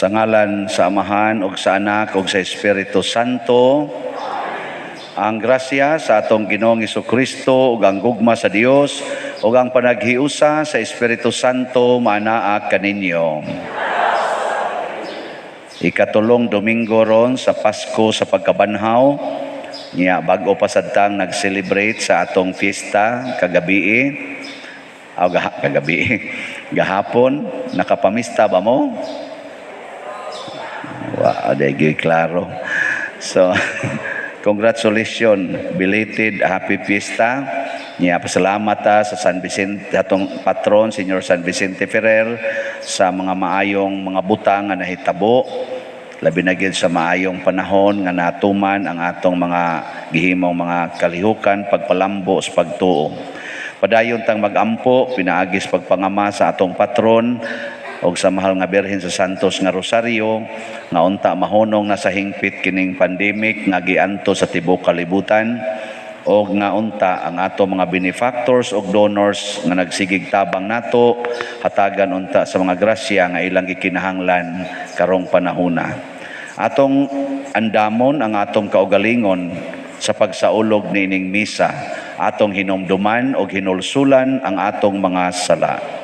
Sa ngalan sa Amahan ug sa Anak ug sa Espiritu Santo, ang grasya sa atong Ginoong Jesucristo ug ang gugma sa Dios ug ang panaghiusa sa Espiritu Santo manaa kaninyo. Ikatulong Domingo ron sa Pasko sa pagkabanhaw, niya bag-o pa sadtang nag-celebrate sa atong fiesta kagabi gahapon. Nakapamista ba mo? Wow, dahil klaro. So, congratulations, belated happy fiesta. Niya pasalamat sa San Vicente, atong patron, Senior San Vicente Ferrer, sa mga maayong mga butang nga nahitabo. Labi na gid sa maayong panahon nga natuman ang atong mga gihimong mga kalihukan, pagpalambo sa pagtuo. Padayon tang magampo, pinaagis pagpangama sa atong patron, og sa mahal nga Birhen sa Santos nga Rosario, nga unta mahunong na sa hingpit kining pandemic nga gianto sa tibuok kalibutan, og nga unta ang ato mga benefactors og donors nga nagsigig tabang nato, hatagan unta sa mga grasya nga ilang gikinahanglan karong panahona. Atong andamon ang atong kaugalingon sa pagsaulog nining misa, atong hinumduman og hinulsulan ang atong mga sala.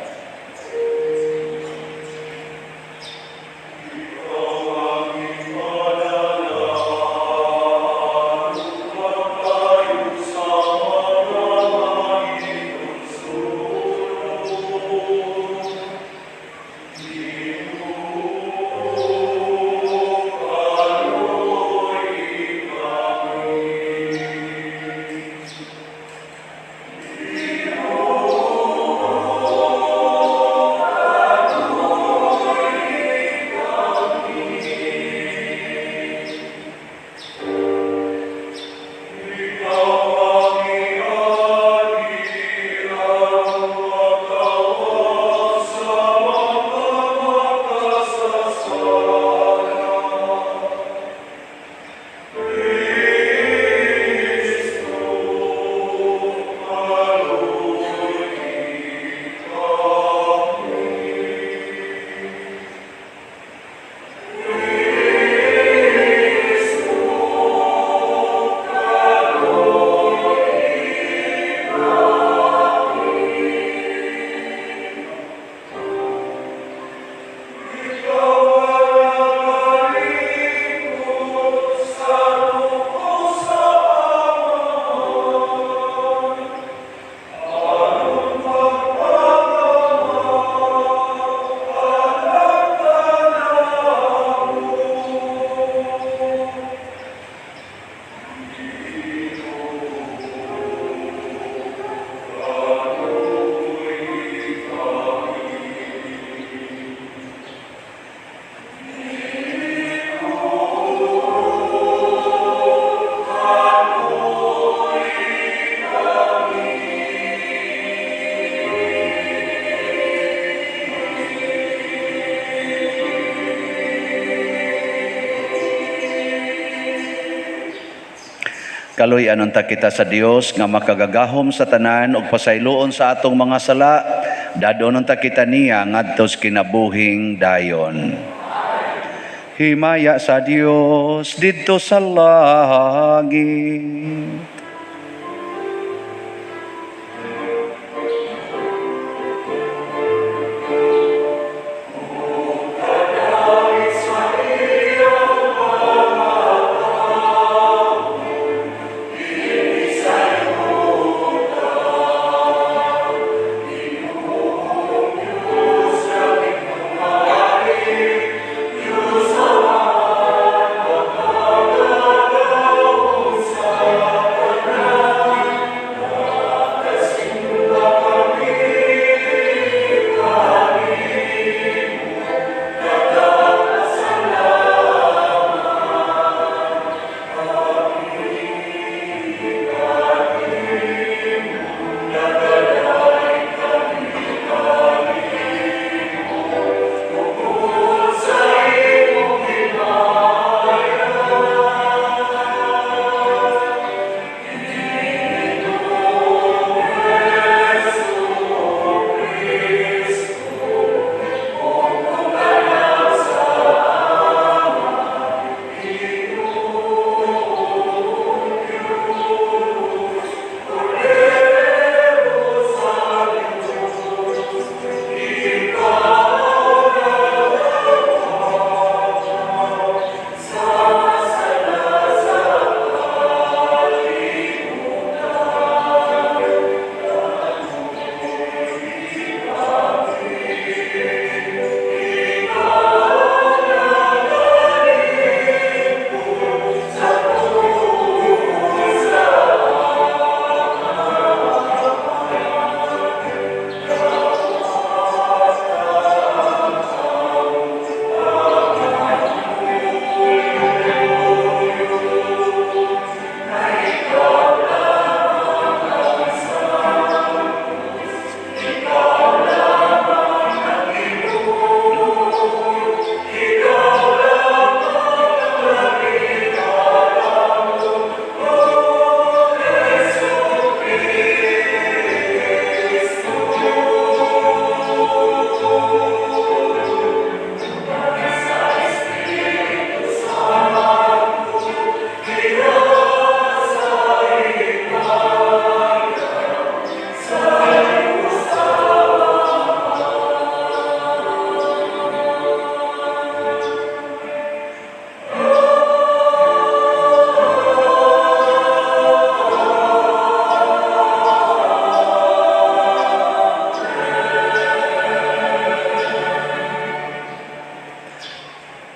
Kaluy anunta kita sa Dios nga makagagahom sa tanan ug pasayloon sa atong mga sala, dadon unta kita niya ngadto sa kinabuhing dayon. Himaya sa Dios didto sa langit.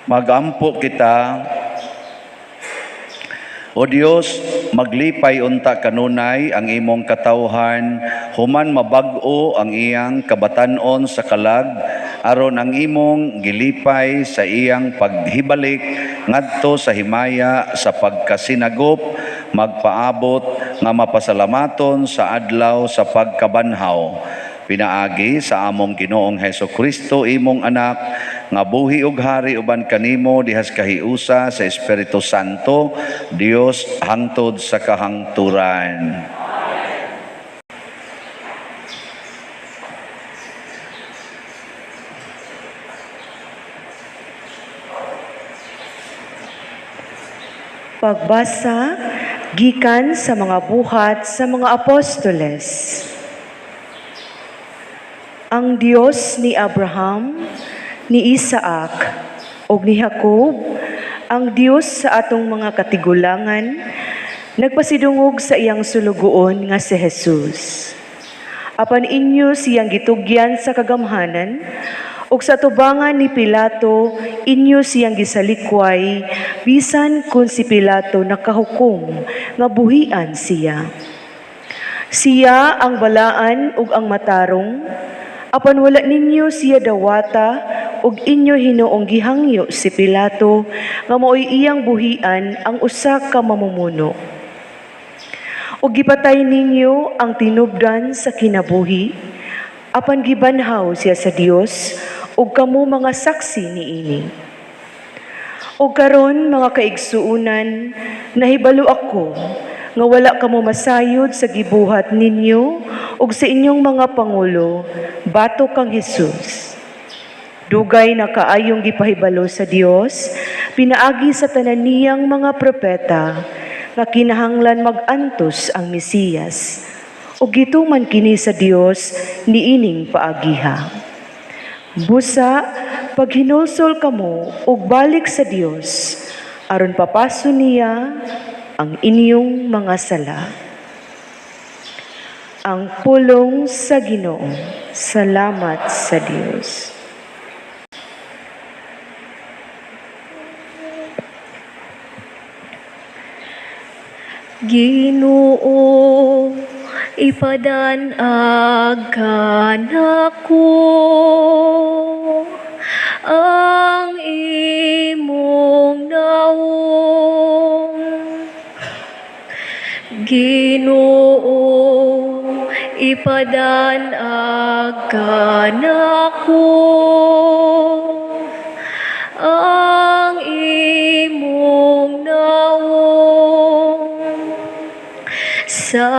Magampo kita, O Dios, maglipay unta kanunay ang imong katawhan, human mabag-o ang iyang kabatanon sa kalag, aron ang imong gilipay sa iyang paghibalik ngadto sa himaya sa pagkasinagop, magpaabot nga mapasalamaton sa adlaw sa pagkabanhaw. Pinaagi sa among Ginoong Hesukristo, imong anak, nga buhi ug hari uban kanimo dihas kahiusa sa Espiritu Santo, Dios hangtod sa kahangturan. Pagbasa gikan sa mga buhat sa mga apostoles. Ang Dios ni Abraham, ni Isaac, o ni Jacob, ang Dios sa atong mga katigulangan, nagpasidungog sa iyang sulugoon nga si Jesus. Apan inyo siyang gitugyan sa kagamhanan, ug sa tubangan ni Pilato, inyo siyang gisalikway, bisan kung si Pilato nakahukom nga buhian siya. Siya ang balaan ug ang matarong, apan wala ninyo siya dawata, ug inyo hinuong gihangyo si Pilato, nga maoy iyang buhian ang usa ka mamumuno. Ug gipatay ninyo ang tinubdan sa kinabuhi, apan gibanhaw siya sa Dios, ug kamo mga saksi niini. Ug karon mga kaigsuunan, nahibalo ako nga wala kamo masayod sa gibuhat ninyo ug sa inyong mga pangulo batok kang Hesus. Dugay na kaayong gipahibalo sa Dios, pinaagi sa tanan niyang mga propeta nga kinahanglan mag-antos ang Mesiyas, ug gituman kini sa Dios niining paagiha. Busa, paghinulsol kamo ug balik sa Dios, aron papaso niya ang inyong mga sala. Ang pulong sa Ginoo. Salamat sa Dios. Ginoo, ipadanag nako ang imong naong. Ginoo, ipadanag nako ang imong naong. Sa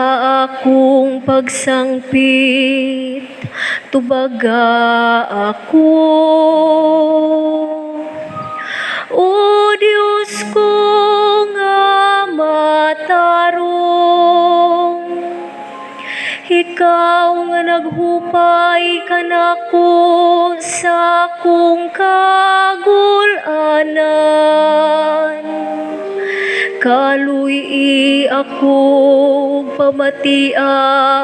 akong pagsangpit, tubaga ako. O Diyos ko nga matarong, Ikaw nga naghupay kanako sa akong kagulanan. Kaluy ako, pamatia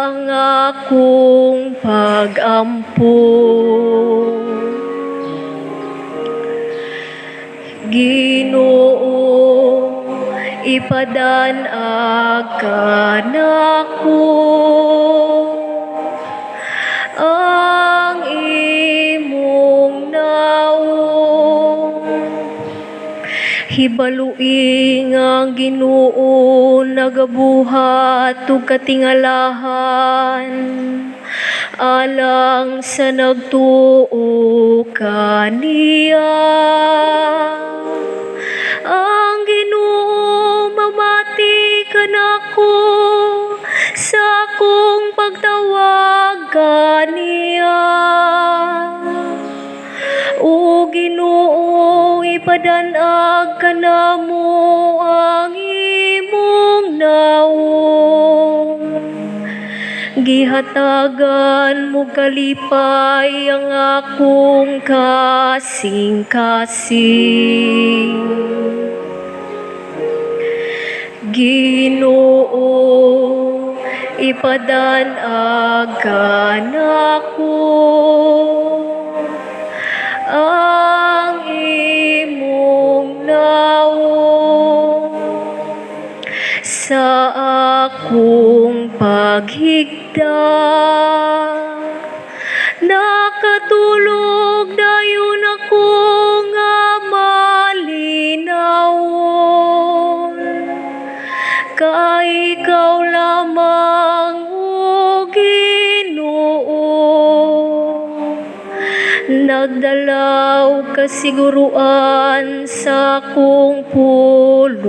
ang akong pag-ampo. Ginoo, ipadanag nako ang imong naong. Hibaluing ang Ginoo nagabuhat ug katingalahan, alang sa nagtuo kaniya. Ang Ginoo mamati kanako sa akong pagtawag kaniya. O Ginoo, ipadanag kanamo ang imong naong. Gihatagan mo kalipay ang akong kasing-kasing. Ginoo, ipadanag nako ang imong isda. Nakatulog dayon ako nga malinawon, kay ikaw lamang o Ginoo. Nagdalaw kasiguruan sa kong puluy-anan.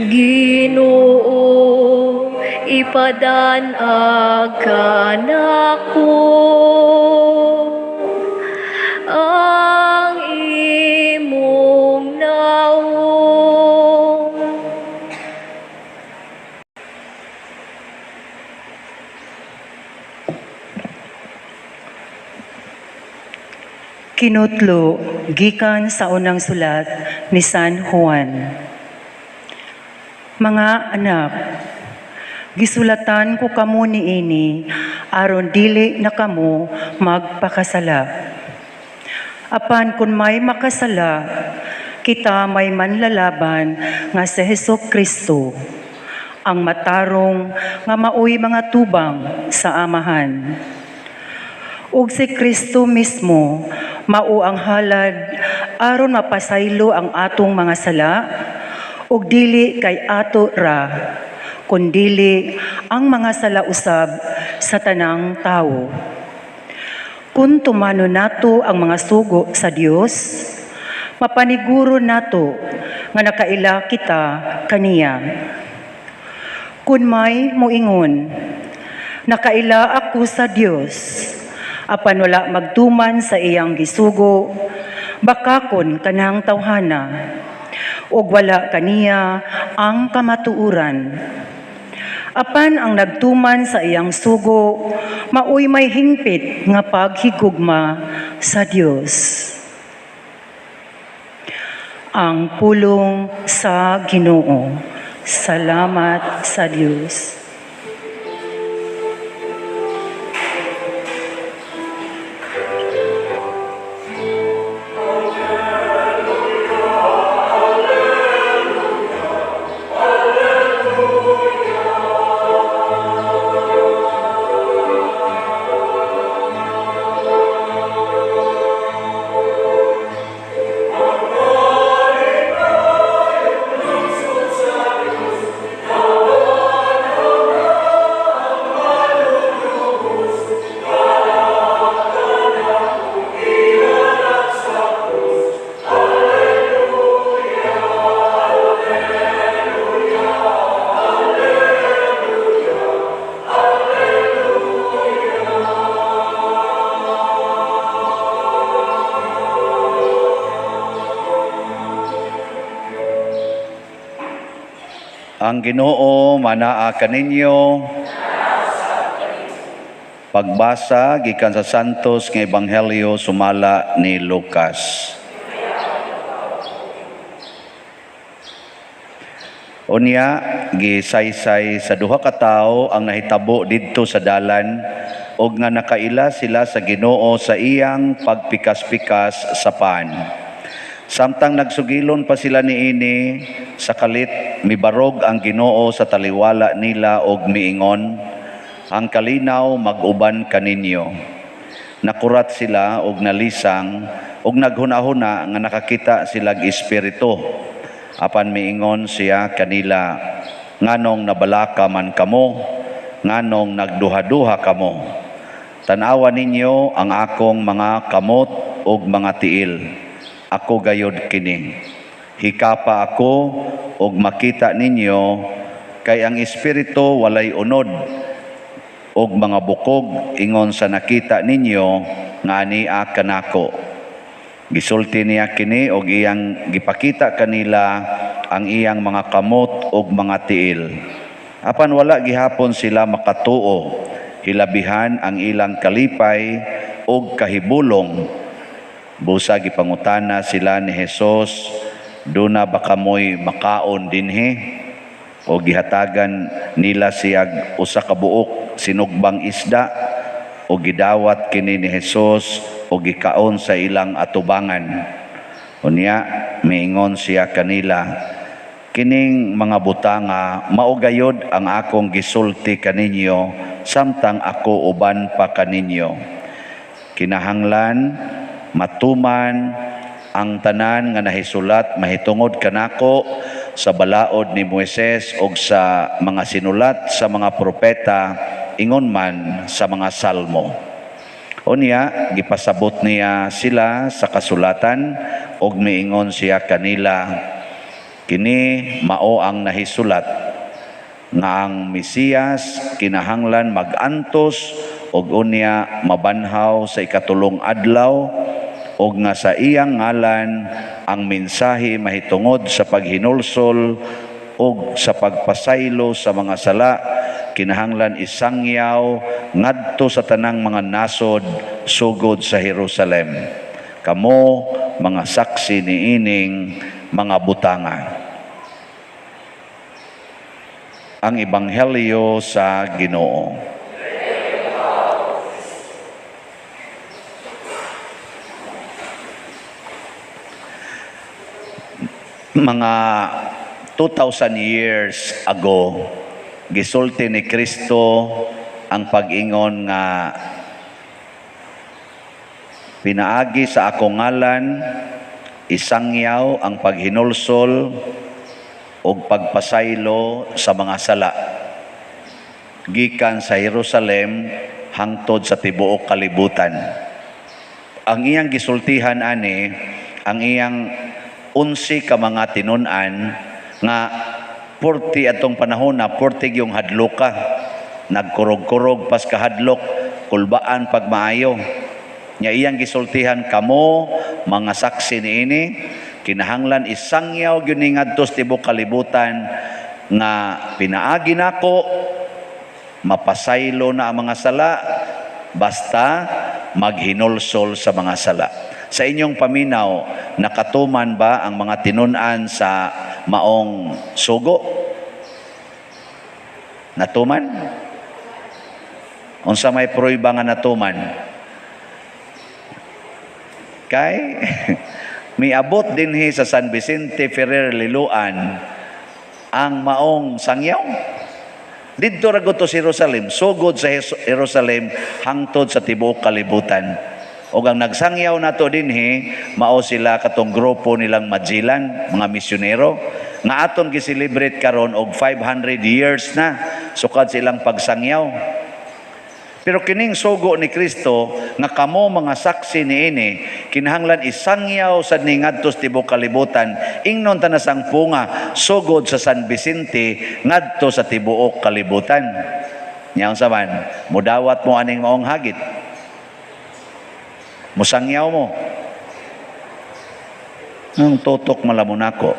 Ginoo, ipadanag ka nako ang imong naong. Kinutlo, gikan sa unang sulat ni San Juan. Mga anak, gisulatan ko kamo niini aron dili na kamo magpakasala. Apan kun may makasala, kita may manlalaban nga si Hesukristo, ang matarong nga maoy mga tubang sa amahan. Ug si Kristo mismo mao ang halad aron mapasaylo ang atong mga sala, ug dili kay ato ra, kundili ang mga sala usab sa tanang tawo. Kung tumano nato ang mga sugo sa Dios, mapaniguro nato nga nakaila kita kaniya. Kung may moingon, nakaila ako sa Dios, apan wala magtuman sa iyang gisugo, bakakon kanang tawhana, ug wala kaniya ang kamatuuran. Apan ang nagtuman sa iyang sugo, maoy may hingpit nga paghigugma sa Dios. Ang pulong sa Ginoo. Salamat sa Dios. Ang Ginoo manaa kaninyo. Pagbasa gikan sa Santos nga Ebanghelyo sumala ni Lucas. Unya gisaysay sa duha ka tawo ang nahitabo didto sa dalan ug nga nakaila sila sa Ginoo sa iyang pagpikas-pikas sa pan. Samtang nagsugilon pa sila niini sa kalit, mibarog ang Ginoo sa taliwala nila og miingon, ang kalinaw mag-uban kaninyo. Nakurat sila og nalisang og naghunahuna nga nakakita silag espiritu. Apan miingon siya kanila, nganong nabalaka man kamo, nganong nagduha-duha kamo. Tanawa ninyo ang akong mga kamot ug mga tiil. Ako gayod kini. Hikapa ako ug makita ninyo, kay ang espiritu walay unod ug mga bukog ingon sa nakita ninyo nga ania kanako. Gisulti niya kini ug iyang gipakita kanila ang iyang mga kamot ug mga tiil. Apan wala gihapon sila makatuo, hilabihan ang ilang kalipay ug kahibulong. Busa gipangutana sila ni Hesus, duna ba kamoy makaon dinhi? O gihatagan nila siyag usa ka buok sinugbang isda, o gidawat kini ni Hesus o gikaon sa ilang atubangan. Unya miingon siya kanila, Kining mga butanga maugayod ang akong gisulti kaninyo samtang ako uban pa kaninyo. Kinahanglan matuman ang tanan nga nahisulat mahitungod kanako sa balaod ni Moises ug sa mga sinulat sa mga propeta ingon man sa mga salmo. Unya gipasabot niya sila sa kasulatan ug miingon siya kanila, kini mao ang nahisulat nga ang Mesiyas kinahanglan mag-antos ug unya mabanhaw sa ikatulong adlaw ug nga sa iyang ngalan ang mensahe mahitungod sa paghinulsol ug sa pagpasaylo sa mga sala kinahanglan isangyaw ngadto sa tanang mga nasod sugod sa Jerusalem. Kamo mga saksi niining mga butanga. Ang Ebanghelyo sa Ginoo. Mga 2,000 years ago, gisulti ni Kristo ang pag-ingon nga pinaagi sa akong ngalan, isangyaw ang paghinulsol o pagpasaylo sa mga sala. Gikan sa Jerusalem hangtod sa tibuok kalibutan. Ang iyang gisultihan ani, ang iyang 11 ka mga tinun-an nga 40 atong panahon na 40 yung hadloka. Nagkurog-kurog pas kahadlok, kulbaan pagmaayo. Nya iyang gisultihan kamo mga saksi niini kinahanglan isangyaw gyud ni ngadto sa tibuok kalibutan nga pinaagi nako mapasaylo na ang mga sala basta maghinulsol sa mga sala. Sa inyong paminaw, nakatuman ba ang mga tinun-an sa maong sugo? Natuman? Unsa may prueba nga natuman? Kay miabot dinhi sa San Vicente Ferrer Liloan ang maong sangyaw. Didto ra gud to sa Jerusalem, sugod sa Jerusalem hangtod sa tibuok kalibutan. O ang nagsangyaw nato dinhi mao sila katong grupo nilang Magellan, mga misyonero nga aton gi-celebrate karon og 500 years na sukad silang pagsangyaw. Pero kining sugo ni Kristo nga kamo mga saksi niini kinahanglan isangyaw sad ni ngadto sa tibuok kalibutan ingnon ta na sang punga sugod sa San Vicente ngadto sa tibuok kalibutan. Nya unsa man mudawat mo aning maong hagit? Musangyaw mo. Ang tutok malamon ako.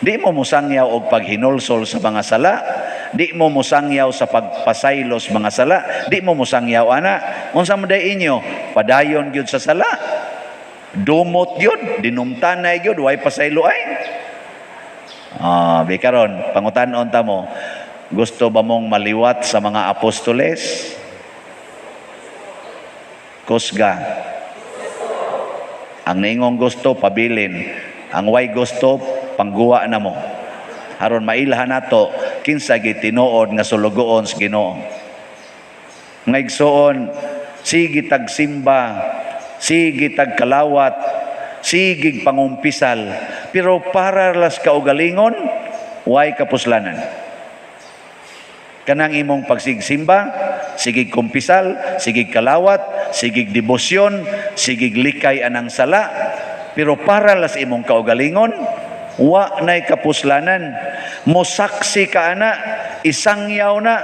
Di mo musangyaw og paghinulsol sa mga sala. Di mo musangyaw sa pagpasaylos mga sala. Di mo musangyaw ana. Unsa man day inyo? Padayon gyud sa sala. Dumot gyud, dinumtanay gyud, way pasaylo ay. Bikaron, pangutan-on ta mo. Gusto ba mong maliwat sa mga apostoles? Kusga. Ang naingong gusto, pabilin. Ang way gusto, pangguwa na mo. Haron mailhan nato, kinsa gitinuod nga sulugoon sa Ginoo. Nga igsoon, sige tagsimba, sige tagkalawat, sige pangumpisal. Pero para las kaugalingon, way kapuslanan. Kanang imong pagsigsimba, sigig kumpisal, sigig kalawat, sigig debosyon, sigig likay anang sala. Pero para las imong kaugalingon, wa nay kapuslanan. Mosaksi ka ana, isangyaw na,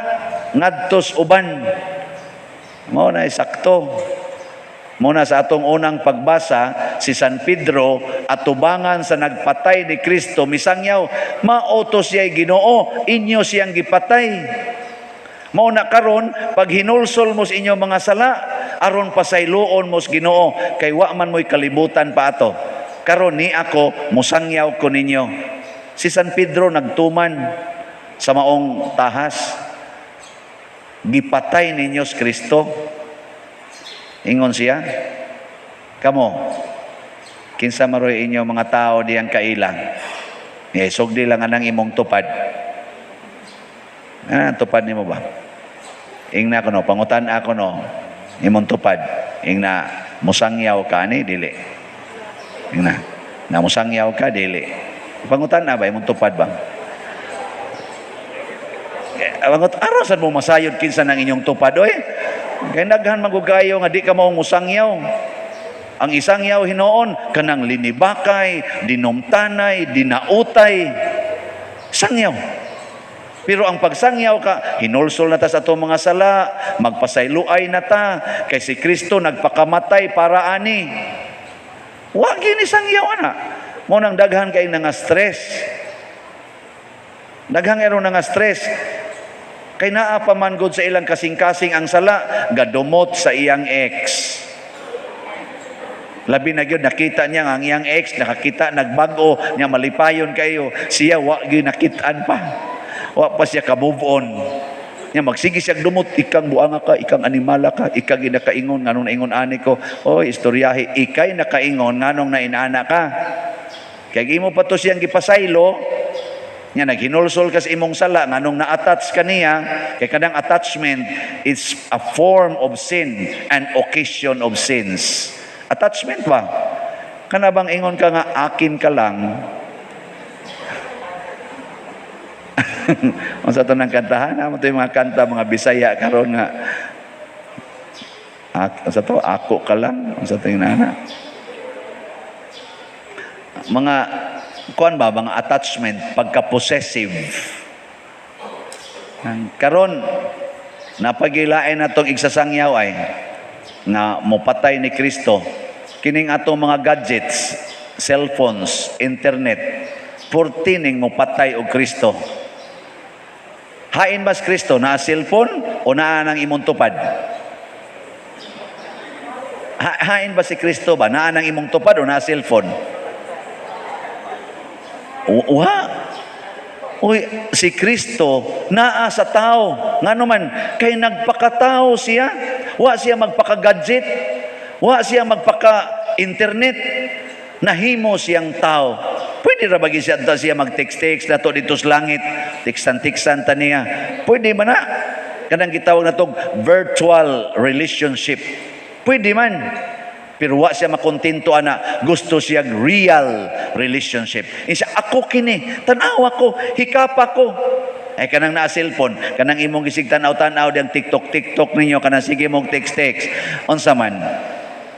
ngadtos uban. Mao na sakto. Muna sa atong unang pagbasa, si San Pedro atubangan sa nagpatay ni Kristo misangyaw, mautos siya'y Ginoo, inyo siyang gipatay. Mao na karon pag hinulsol mo sa inyo mga sala, aron pasayloon mo sa Ginoo, kay wa man mo'y kalibutan pa ato. Karon ni ako musangyaw ko ninyo. Si San Pedro nagtuman sa maong tahas. Gipatay ninyo sa Kristo. Ingon siya, kamo, kinsa maroy inyo mga tao diyang kailang. Sugdi lang anang imong tupad. Tupad nimo ba? Ingna ko no, pangutan ako no, imong tupad. Ingna musangyaw ka ni dili. Ingna na musangyaw ka dili. Pangutan na ba imong tupad ba? Pangut arasan mo masayod kinsa ng inyong tupad oy. Kay daghan magugayo nga di ka mao musangyaw. Ang isang yaw hinoon kanang linibakay, dinumtanay, dinautay. Sangyaw. Pero ang pagsangyaw ka, hinulsol na ta sa atong mga sala, magpasayloay na ta, kay si Kristo nagpakamatay para ani. Wa gini sangyaw ana. Mo nang daghan kay nga stress. Daghan ero nga stress. Kay naa pa man gud sa ilang kasing-kasing ang sala, gadumot sa iyang ex. Labi na gyud nakita niya ang iyang ex, nakakita nagbago niya, malipayon kayo, siya wa gyud nakitaan pa. Wa pa siya ka-move on. Nya magsige siya dumot, ikang buanga ka, ikang animala ka, ikang ginakaingon nganong naingon ani ko. Oy, istoryahe, ikay nakaingon nganong nainana ka. Kay imo pa to siyang gipasaylo, nya naghinulsol ka sa imong sala nganong na-attach kaniya, kay kadang attachment is a form of sin, an occasion of sins. Attachment ba? Kana bang ingon ka nga akin ka lang? Ang sa ito ng kantahan, amo ito yung mga kanta, mga Bisaya karon nga. Sa ito, ako ka lang. Ang sa ito yung nana. Mga, kuan ba, mga attachment, pagka-possessive. Karon, napagilain na itong igsasangyaw ay, nga mopatay ni Kristo. Kining atong mga gadgets, cellphones, internet, 14 ning mopatay og Kristo. Hain ba si Kristo na cellphone o naa nang imong tupad? Hain ba si Kristo ba naa nang imong tupad o na cellphone? Wa. Uy, si Kristo naa sa tao. Ngano man kay nagpakatao siya. Wa siya magpaka-gadget. Wa siya magpaka-internet. Nahimo siyang tao. Pwede ra bagi siya mag-text-text na to dito sa langit. Tekstan-tekstan ta niya. Pwede man na. Kanang gitawag na tong virtual relationship. Pwede man. Pero wa siya makontento ana. Gusto siya real relationship. Isa ako kini. Tanawa ko. Hikapa ko. Ay kanang na cellphone. Kanang imong gisig tanaw-tanaw diyang TikTok ninyo. Kanang sige mong text-text. Unsa man.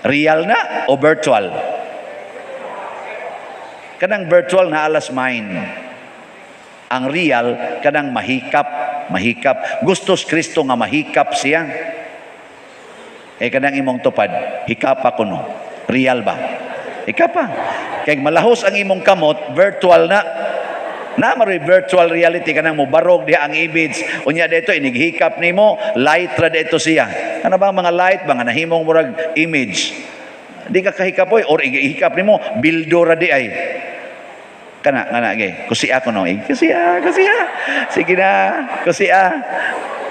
Real na o virtual? Kanang virtual na alas mine. Ang real, kanang mahikap. Gusto si Kristo nga mahikap siya. Kanang imong tupad, hikapa ko no. Real ba? Hikapa. Kaya malahos ang imong kamot, virtual na. Maroy virtual reality, kanang mo barog diha ang image. Unya dito, inighikap nimo, light ra dito siya. Ano ba mga light ba nga nahimong murag image? Di ka kahikapoy, or ihikap nimo, bildo ra di ay. Kana kusi ako no, kusi. Sige na, kusi.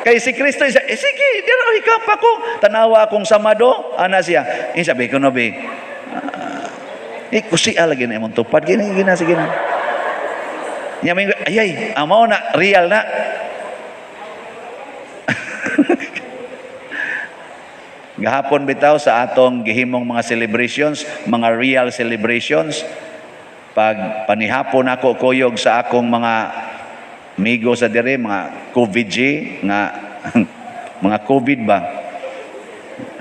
Kay si Kristo sige, dira hikap ako. Tanawa akong samado, ana siya. Sabi ko no be. Kusi lagi na imong tupad gina sige na. Nya may ayay, amo na real na. Gahapon bitaw sa atong gihimong mga celebrations, mga real celebrations. Pag panihapon ako kuyog sa akong mga amigo sa dire, mga COVID nga mga COVID ba?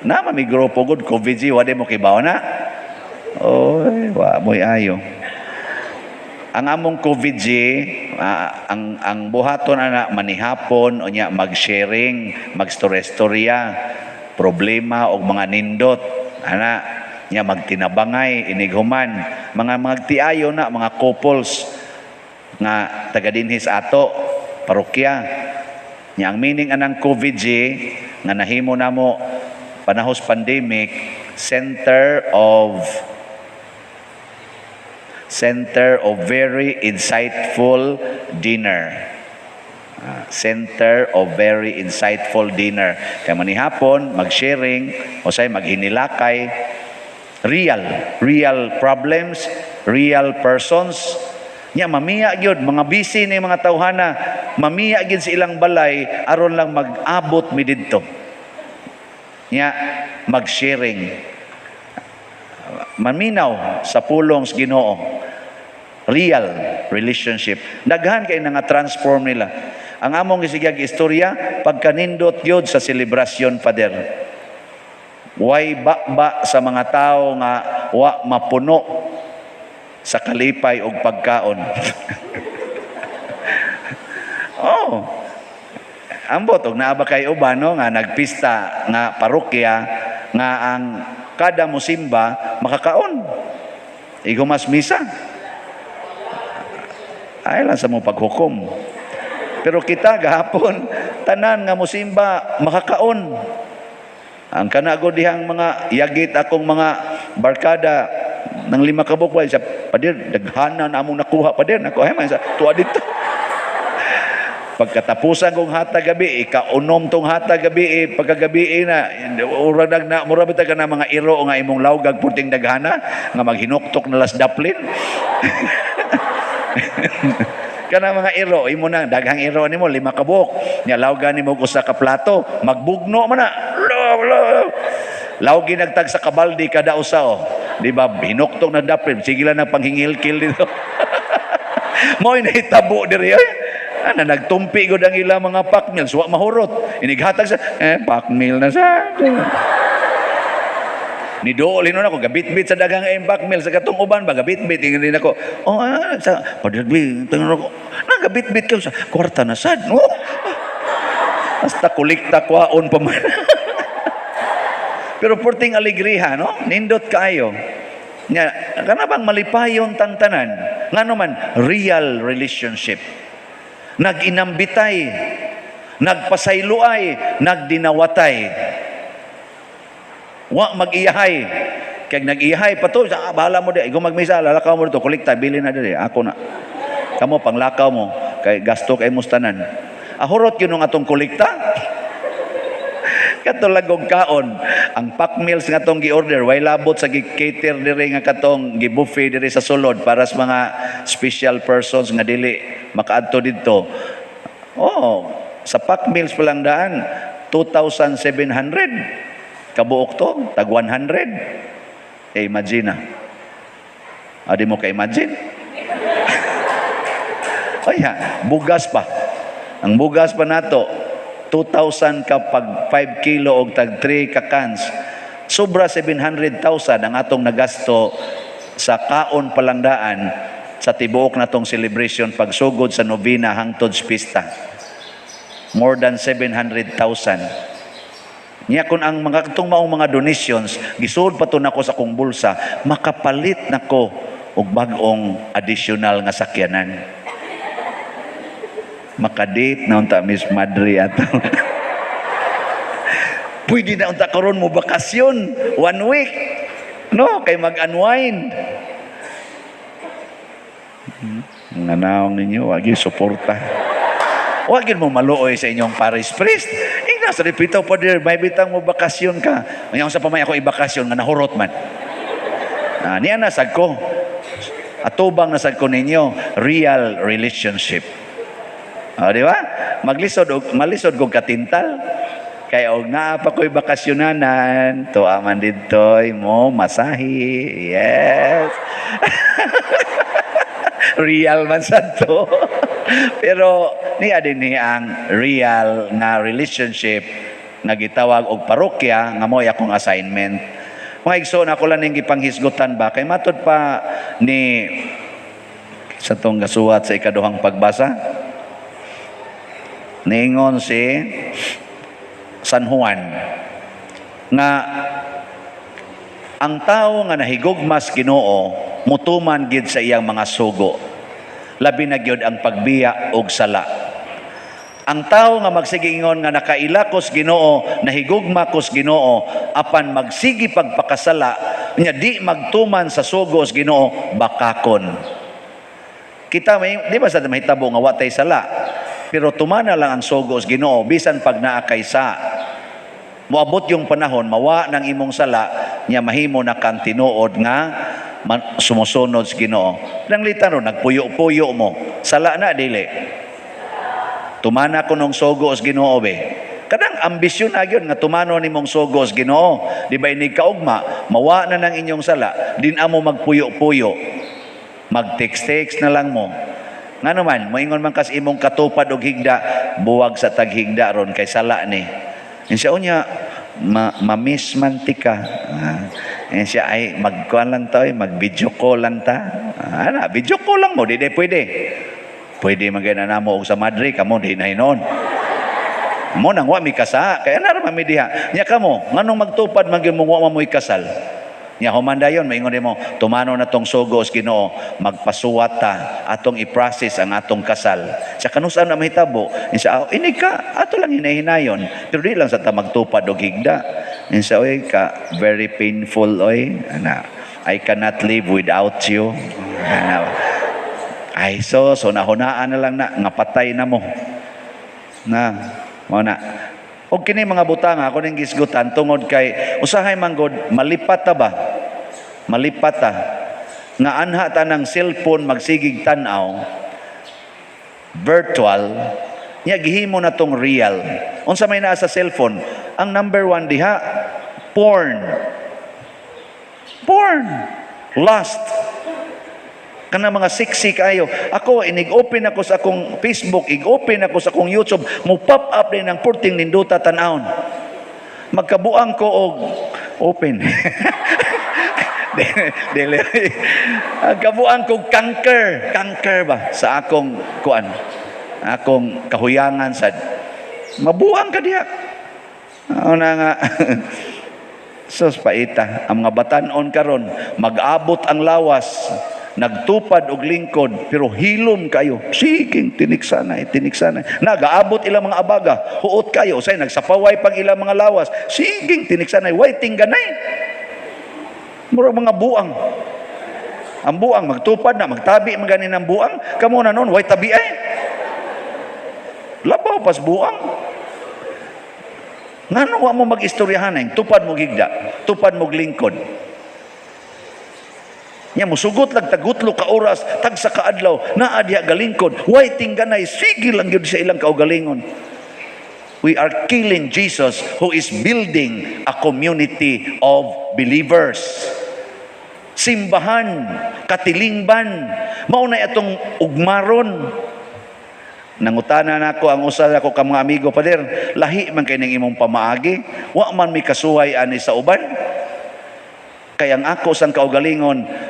Na may grupo gud COVID wala mo kibaw na. Oy, wa moy ayo. Ang among COVID ang buhaton ana manihapon unya mag-sharing, mag-story-storya, problema og mga nindot ana nya magtinabangay inighuman mga magtiayo na mga couples nga taga dinhis ato parokya nya ang meaning anang COVID nga nahimo namo panahos pandemic center of very insightful dinner. Center of very insightful dinner. Kaya manihapon mag-sharing o say maghinilakay real problems, real persons Nya mamiya gyud mga busy ni mga tawhana, mamiya gyud sa ilang balay aron lang mag-abot mi didto. Nya mag-sharing. Maminaw sa pulong sa Ginoo. Real relationship. Daghan kay nga transform nila. Ang among gisigyag istorya pagkanindot gyud sa selebrasyon, Father. Way ba sa mga tao nga wa mapuno sa kalipay og pagkaon. Oh. Ambot og naa ba kay uban no nga nagpista nga parokya nga ang kada musimba makakaon. Igumas misa. Ay lang sa mo paghukom. Pero kita gahapon tanan nga musimba makakaon. Ang kanago dihang mga yagit akong mga barkada ng 5 ka bukway sa padir daghana na among nakuha padir nako ay man sa tuwa dito. Pagkatapusan kong hatag gabi, ikaunom tong hatag gabi, pagkagabi na uradag na murabita ka na mga iro nga imong lawgag puting daghana nga maghinuktok na las daplin. Kana mga iro imo na daghang iro nimo 5 ka buok nya lawgan nimo og usa ka plato magbugno man na lawgi nagtag sa kabaldi kada usa di ba hinuktok na daplin sige lang panghingilkil dito. Mo'y nahitabo diri ana nagtumpi gud ang ilang mga pakmil suwa mahurot inighatag sa pakmil na sa ni doolin na ako gabit-bit sa dagang pakmil sa katong uban ba gabit-bit ingin din ako sa padirbi tingnan ako nagabit-bit ka sa kwarta na sad hasta kulikta kwaon pa man. Pero porting alegriha no nindot kaayo nya kana bang malipayon tantanan ngano man real relationship. Nag-inambitay, nagpasayloay, nagdinawatay. Wa mag-iyahay. Kaya nag-iyahay pa to, bahala mo di. Kung magmisa, lalakaw mo dito, kulikta, bili na dito. Ako na. Kamo, panglakaw mo. Kay gasto kay mustanan. Ahurot yun ng atong kulikta. Katulagong kaon. Ang pack meals nga itong gi-order, way labot sa gi-cater diri nga katong gi-buffet diri sa sulod para sa mga special persons nga dili makaadto dito. Oh, sa pack meals pa lang daan, 2,700. Kabuok to, tag 100. Imagine na. Adi mo ka-imagine? Kaya, bugas pa. Ang bugas pa nato, 2,000 kapag 5 kilo o tag 3 ka cans. Sobra 700,000 ang atong nagasto sa kaon palandaan sa tibuok na tong celebration pagsugod sa novena hangtod sa pista. More than 700,000. Niya kun ang mga itong maong mga donations, gisud pa to nako sa kong bulsa, makapalit nako og bag-ong additional nga sakyanan. Makadate na unta Miss Madre ato. Pwede na unta karon mo bakasyon 1 week. No, kay mag-unwind. Nanawang ninyo, wagi suporta. Wag mo maluoy sa inyong parish priest. Nasa repito po dir, may bitang mo bakasyon ka. Ngayon sa pamay ako ibakasyon nga nahurot man. Niya nasag ko. Atubang nasag ko ninyo, real relationship. Di ba? Malisod ko katintal. Kaya og naa pa ko'y bakasyonanan, to aman dito'y mo masahi. Yes. Real man sa to. Pero niya din ang real na relationship nga gitawag og parokya nga mo'y akong assignment. Mga igsoon ako lang ning gipanghisgutan ba kay matod pa ni sa tong gasuwat sa ikaduhang pagbasa. Niingon si San Juan nga ang tao nga nahigugmas Ginoo mutuman gid sa iyang mga sugo. Labi na gyud ang pagbiya og sala. Ang tao nga magsigingon nga nakailakos Ginoo, nahigugma kos Ginoo, apan magsigi pagpakasala, nya di magtuman sa sugos Ginoo, bakakon. Kita may di ba sa mahitabo nga watay sala, pero tumana lang ang sugos Ginoo bisan pag naa kay sa. Moabot yung panahon mawa ng imong sala, nya mahimo na kang tinuod nga sumusunod sa Ginoo. Langlitan ron, nagpuyo-puyo mo. Sala na, dili. Tumana ko nung sogo sa Ginoo, be. Kadang ambisyon na yun nga tumano ni mong sogo sa Ginoo. Di ba inig kaugma, mawa na ng inyong sala, din amo magpuyo-puyo. Mag-text-text na lang mo. Nga naman, moingon man kas imong katupad og higda, buwag sa taghigda ron kay sala ni. Siya unya, ma-miss man ti ka. Siya ay magkuhan lang to, mag-video call lang ta. Video call lang mo, di pwede. Pwede magana na mo og sa Madrid, kamo di na hinon. Mo nang wa mi kasa, kaya naramami diha. Nya kamo, nganong magtupad magyud mo wa mo ikasal. Nya humanda yon, maingon mo, tumano na tong sugo sa Ginoo, magpasuwat ta atong i-process ang atong kasal. Sa kanusan na mahitabo, insa ini ka ato lang hinahinayon, pero di lang sa ta magtupad og higda. Insa oy ka very painful oy, ana. I cannot live without you. Ana. Ay so nahunaan na lang na nga patay na mo. Na, mo na. O kini mga butang ako ning gisgutan tungod kay usahay manggod malipat ta ba? Malipat ta. Nga anha ta ng cellphone magsigig tan-aw virtual nya gihimo na tong real. Unsa may naa sa cellphone? Ang number 1 diha porn. Porn. Lust. Kana mga sexy kayo. Ako, inig-open ako sa akong Facebook, ig-open ako sa akong YouTube, mo pop up din ang purting ninduta tanawon. Magkabuang ko og open. Magkabuang ko kanker ba sa akong kuan. Akong kahuyangan sad. Mabuang ka diha. Una nga. Sus paita, ang mga batanon karon mag-abot ang lawas. Nagtupad og lingkod pero hilom kayo, siging tiniksanay nagaabot ilang mga abaga, huot kayo say nagsapaway pag ilang mga lawas, siging tiniksanay waiting ganay murag mga buang. Ang buang magtupad na magtabi man ganin ang buang, kamo na noon way tabi ay labaw pas buang. Ngano wa mo magistoryahan ay tupad mo higda, tupad mo lingkod. Nya musugot lang tagutlo ka oras tag sa kaadlaw naa diha galingkod waiting ganay sige lang gyud sa ilang kaugalingon. We are killing Jesus who is building a community of believers. Simbahan, katilingban, mao na atong ugmaron. Nangutana nako ang usa ko ka mga amigo, Pader, lahi man kay ning imong pamaagi, wa man mi kasuhay ani sa uban. Kaya ang ako sang kaugalingon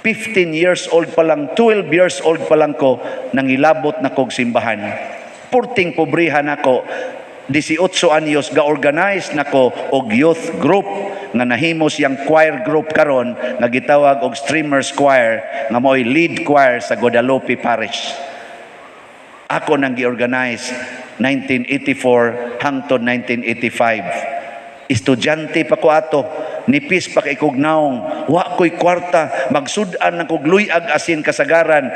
15 years old pa lang, 12 years old pa lang ko, nangilabot na kog simbahan. Purting pobrihan ako, 18 anyos, ga-organize na ko og youth group, nga nahimos yang choir group karon nga gitawag og Streamers Choir, nga mo'y lead choir sa Guadalupe Parish. Ako nang gi-organize 1984 hangtod 1985. Estudyante pa ko ato, nipis pa kay kog naong, wa ko'y kwarta, magsudan ng kog luyag asin kasagaran,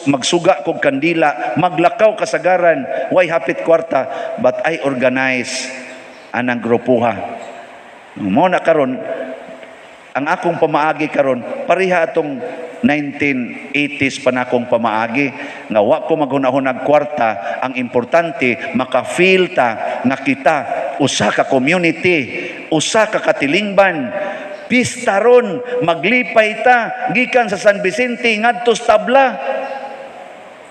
magsuga kog kandila, maglakaw kasagaran, way hapit kwarta, but I organize anang grupuha. Mo na karon, ang akong pamaagi karon, pariha atong 1980s pa na akong pamaagi, nga wa ko maghunahunag kwarta, ang importante, makafeel ta, nga kita, usa ka community, usa ka katilingban, pista ron, maglipay ta, gikan sa San Vicente, ngadto sa tabla,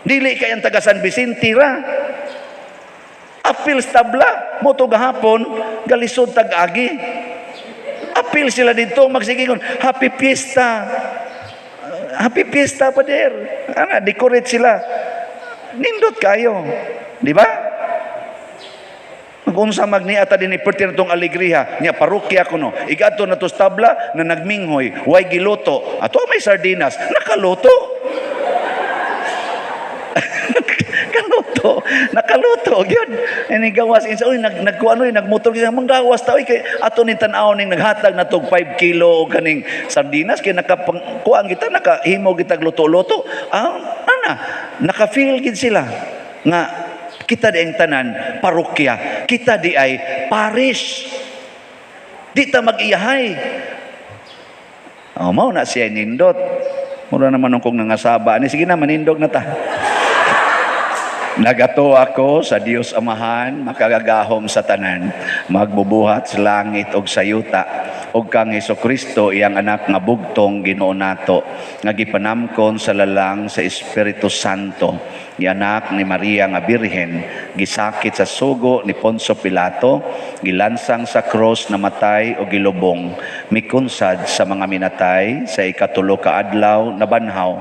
dili kay ang taga San Vicente ra, apil sa tabla, mo to gahapon, galisod tag-agi, apil sila dito, magsigingon, happy fiesta, Pader, decorate sila, nindot kayo, di ba? Kung sa magniata din iperti na itong alegriha, niya parokya ko no, igato na to tabla na nagminghoy, way giluto, ato may sardinas, nakaluto. Nakaluto, yun. Ini gawas, insa, uy, nagkuano, nagmotor, manggawas ta, uy, kay ato ni tanaw ning naghatag na tog 5 kilo o kaning sardinas, kay nakakuang kita, nakahimo kita luto-luto. Naka-feel gid sila, nga, kita di ang tanan, parokya, kita di ay parish. Di ta mag-iyahay. Mao na siya nindot. Mura naman kung nangasaba ni sige na manindog na ta. Nagato ako sa Dios Amahan, makagagahom sa tanan, magbubuhat sa langit og sa yuta, og kang Hesukristo iyang anak nga bugtong Ginoo nato, nga gipanamkon sa lalang sa Espiritu Santo, ni anak ni Maria nga Birhen, gisakit sa sugo ni Poncio Pilato, gilansang sa cross, namatay o gilubong, mikunsad sa mga minatay, sa ikatulo ka adlaw nabanhaw,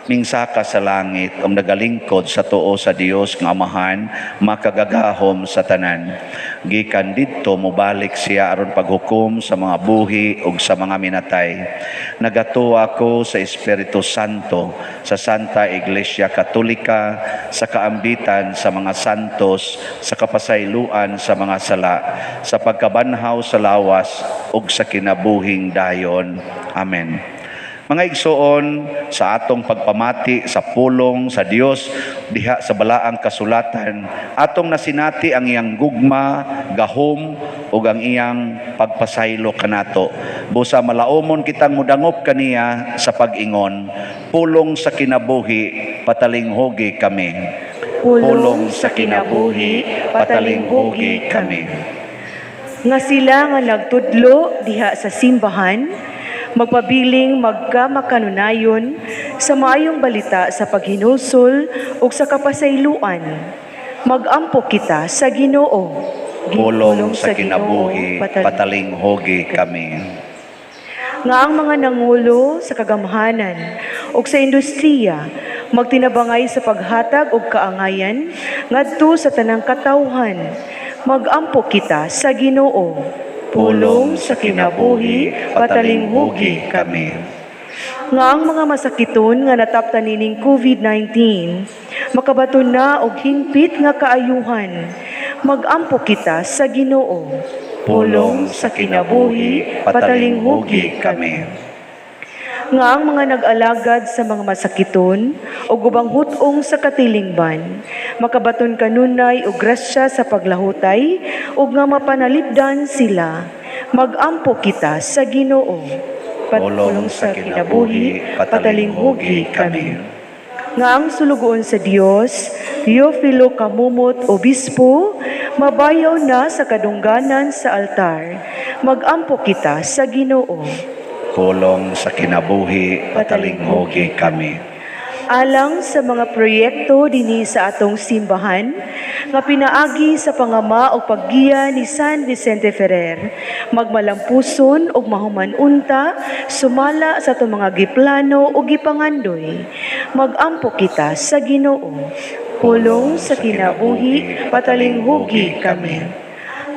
mingsaka sa langit, nagalingkod sa tuo sa Dios nga Amahan, makagagahom sa tanan. Gikan didto mobalik siya aron paghukom sa mga buhi ug sa mga minatay. Nagatuwa ko sa Espiritu Santo, sa Santa Iglesia Katolika, sa kaambitan sa mga santos, sa kapasayloan sa mga sala, sa pagkabanhaw sa lawas ug sa kinabuhing dayon. Amen. Mga igsoon, sa atong pagpamati sa pulong sa Dios diha sa balaang kasulatan, atong nasinati ang iyang gugma, gahom ug ang iyang pagpasaylo kanato. Busa malaumon kitang mudangop kaniya sa pag-ingon, pulong sa kinabuhi, patalinghugi kami. Pulong sa kinabuhi, patalinghugi kami. Nga sila nga nagtudlo diha sa simbahan, magpabiling magkamakanunayon sa maayong balita sa paghinulsol ug sa kapasayloan. Magampo kita sa Ginoo. Pulong sa kinabuhi, patalinghugi kami. Nga ang mga nangulo sa kagamhanan ug sa industriya magtinabangay sa paghatag og kaangayan ngadto sa tanang katawhan. Magampo kita sa Ginoo. Pulong sa kinabuhi, patalinghugi kami. Nga ang mga masakiton nga nataptan nining COVID-19, makabaton na og hingpit nga kaayuhan. Magampo kita sa Ginoo. Pulong sa kinabuhi, patalinghugi kami. Nga ang mga nag-alagad sa mga masakiton o gubang hutong sa katilingban, makabaton kanunay o grasya sa paglahutay o nga mapanalipdan sila. Magampo kita sa Ginoo. Pulong sa kinabuhi, patalinghugi kami. Nga ang sulugoon sa Dios, Teofilo Kamumot, Obispo, mabayaw na sa kadungganan sa altar. Magampo kita sa Ginoo. Pulong sa kinabuhi, patalinghugi kami. Alang sa mga proyekto dinhi sa atong simbahan, nga pinaagi sa pangama o paggiya ni San Vicente Ferrer, magmalampuson og mahuman unta, sumala sa atong mga giplano o gipangandoy. Magampo kita sa Ginoo. Pulong sa kinabuhi, patalinghugi kami.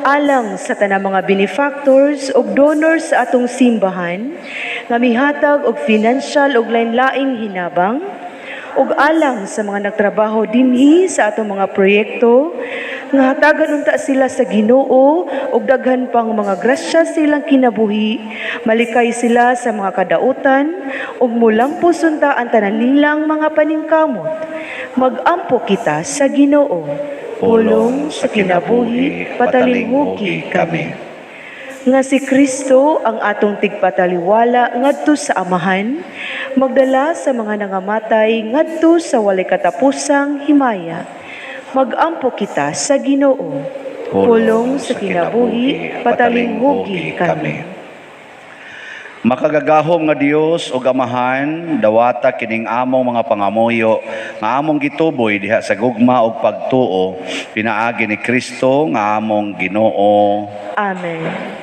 Alang sa tanang mga benefactors ug donors sa atong simbahan nga mihatag og financial ug lain-laing hinabang, ug alang sa mga nagtrabaho dinhi sa atong mga proyekto nga hatagan unta sila sa Ginoo ug daghan pang mga grasya silang kinabuhi, malikay sila sa mga kadautan ug mulampos unta ang tanan nilang mga paningkamot. Magampo kita sa Ginoo. Pulong sa kinabuhi, patalinghugi kami. Nga si Kristo ang atong tigpataliwala ngadto sa Amahan, magdala sa mga nangamatay ngadto sa walay katapusang himaya. Magampo kita sa Ginoo. Pulong sa kinabuhi, patalinghugi kami. Makagagahom nga Dios ug Amahan, dawata kining among mga pangamuyo nga among gituboy diha sa gugma ug pagtuo, pinaagi ni Kristo nga among Ginoo. Amen.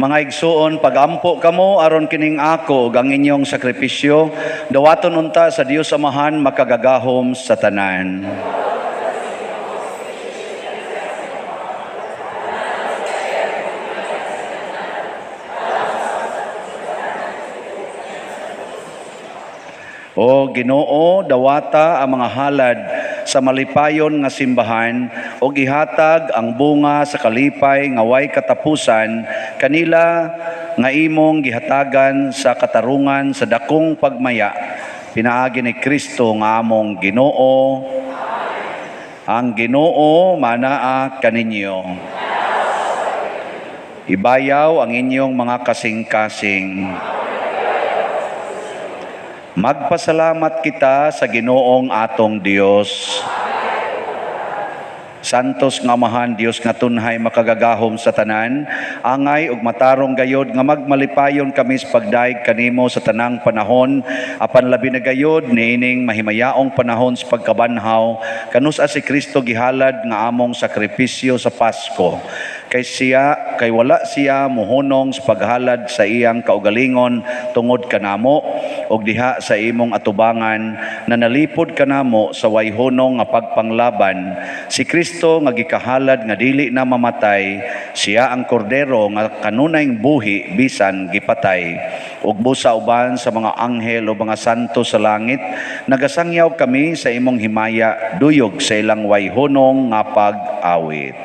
Mga igsuon, pagampo kamo aron kining ako ug ang inyong sakripisyo, dawaton unta sa Dios Amahan makagagahom sa tanan. O Ginoo, dawata ang mga halad sa malipayon nga simbahan o gihatag ang bunga sa kalipay nga way katapusan kanila nga imong gihatagan sa katarungan sa dakong pagmaya. Pinaagi ni Kristo nga among Ginoo. Ang Ginoo manaa kaninyo. Ibayaw ang inyong mga kasing-kasing. Magpasalamat kita sa Ginoong atong Dios. Santos nga Amahan, Dios nga tunhay makagagahom sa tanan, angay ug matarong gayod nga magmalipayon kami sa pagdaig kanimo sa tanang panahon, apan labi na gayod niining mahimayaong panahon sa pagkabanhaw, kanus-a si Kristo gihalad nga among sakripisyo sa Pasko. Kay wala siya muhunong sa paghalad sa iyang kaugalingon tungod kanamo og diha sa imong atubangan na nalipod kanamo sa wayhunong nga pagpanglaban. Si Kristo nga gikahalad nga dili na mamatay, siya ang kordero nga kanunayng buhi bisan gipatay. Ug busa uban sa mga anghel o mga santo sa langit, nagasangyaw kami sa imong himaya duyog sa ilang wayhunong nga pag-awit.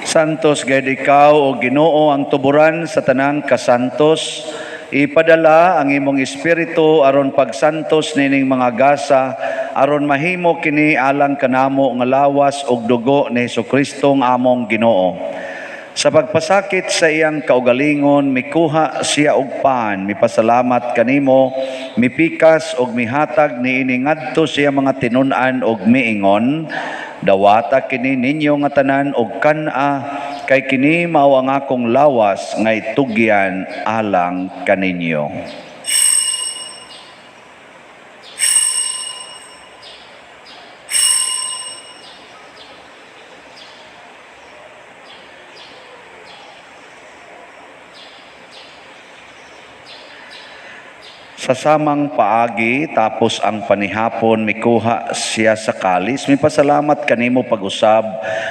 Santos gayud ikaw o Ginoo ang tuburan sa tanang kasantos. Ipadala ang imong espiritu aron pagsantos nining mga gasa aron mahimo kini alang kanamo nga lawas ug dugo ni Hesukristo nga among Ginoo. Sa pagpasakit sa iyang kaugalingon, mikuha siya og paan, mipasalamat kanimo, mipikas og mihatag niini ngadto siya mga tinun-an og miingon, dawata kini ninyo nga tanan og kan-a, kay kini mao ang akong lawas nga itugyan alang kaninyo. Sa samang paagi, tapos ang panihapon, mikuha siya sa kalis. May pasalamat kanimo pag-usab,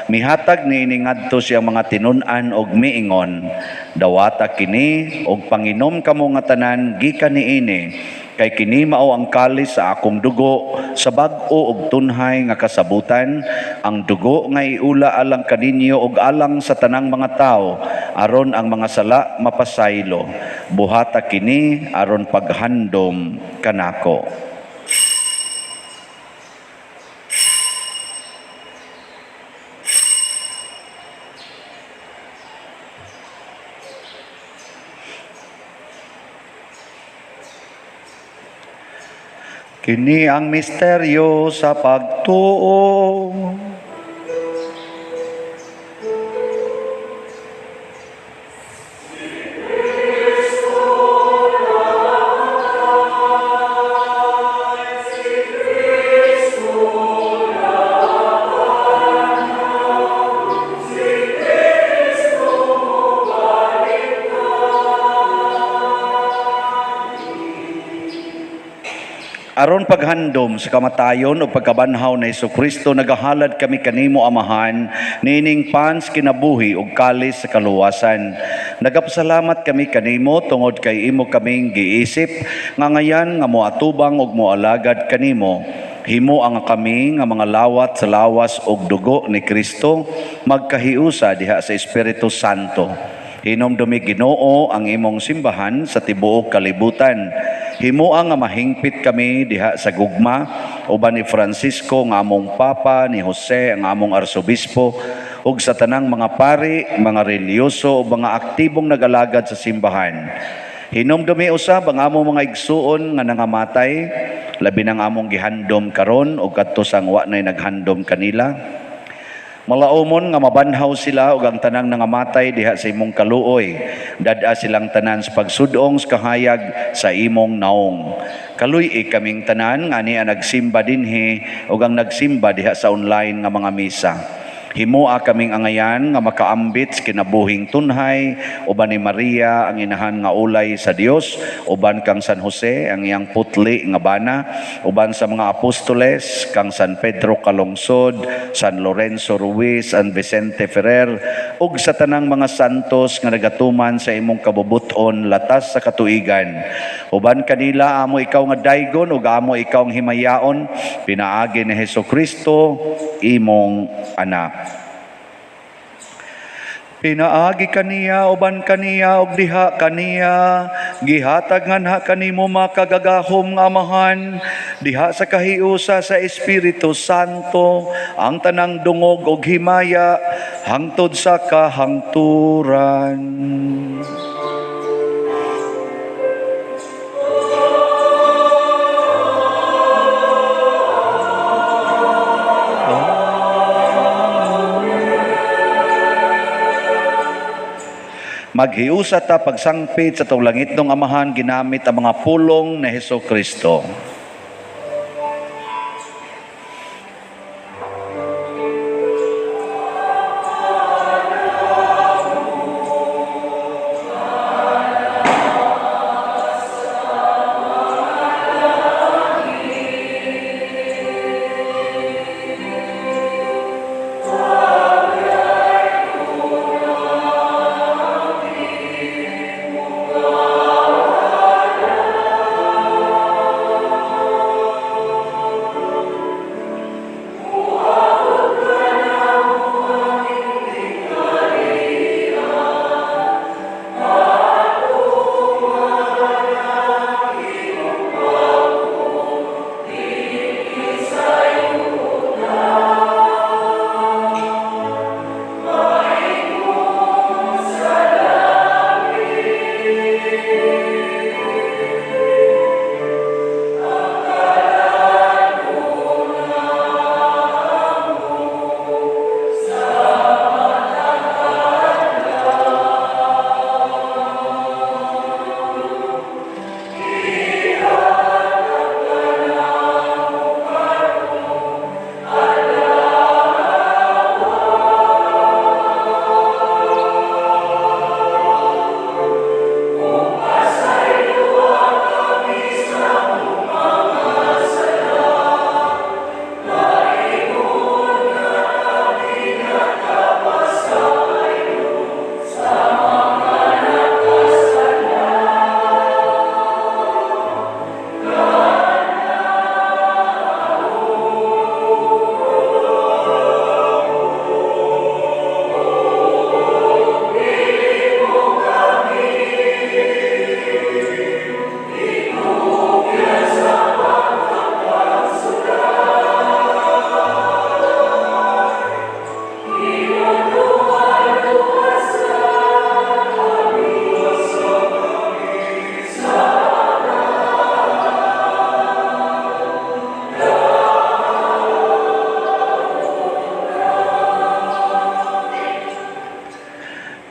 Mihatag niini ngadto siyang mga tinun-an og miingon, dawata kini og panginom kamo nga tanan gikan niini, kay kini mao ang kalis sa akong dugo sa bag-o ug tunhay nga kasabutan, ang dugo nga iula alang kaninyo ug alang sa tanang mga tao aron ang mga sala mapasaylo. Buhata kini aron paghandom kanako. Kini ang misteryo sa pagtuo. Aron paghandom sa kamatayon o pagkabanhaw na Hesukristo, nagahalad kami kanimo Amahan, nining pans kinabuhi ug kalis sa kaluwasan. Nagapasalamat kami kanimo tungod kay imo kaming giisip nga ngayan nga moatubang ug moalagad kanimo. Himo ang kami nga mga lawat sa lawas ug dugo ni Kristo magkahiusa diha sa Espiritu Santo. Hinomdumi Ginoo ang imong simbahan sa tibuok kalibutan. Himuang nga mahingpit kami diha sa gugma uban ni Francisco nga among papa, ni Jose ang among arsobispo ug sa tanang mga pari, mga reliyoso ug mga aktibong nagalagad sa simbahan. Hinomdumi usab ang among mga igsuon nga nangamatay, labi nang among gihandom karon ug kadto sang wa nay naghandom kanila. Malaumon nga mabanhaw sila ug ang tanang nangamatay diha sa imong kaluoy. Dad-a silang tanan sa pagsudong sa kahayag sa imong naong. Kaluy kaming tanan nga niya nagsimba dinhi ug ang nagsimba diha sa online nga mga misa. Himoa kaming angayan nga makaambit sa kinabuhing tunhay, uban ni Maria ang inahan nga ulay sa Dios, uban kang San Jose ang iyang putli nga bana, uban sa mga apostoles kang San Pedro Calungsod, San Lorenzo Ruiz, San Vicente Ferrer, ug sa tanang mga santos nga nagatuman sa imong kabubuton latas sa katuigan. Uban kanila amo ikaw nga daygon ug amo ikaw ang himayaon, pinaagi ni Hesukristo imong anak. Pinaagi kaniya, uban kaniya, ug diha kaniya, gihatag nganha kanimo makagagahom nga Amahan, diha sa kahiusa sa Espiritu Santo, ang tanang dungog ug himaya, hangtod sa kahangturan. Maghiusa ta pagsangpit sa tong langit ng Amahan ginamit ang mga pulong na Hesukristo.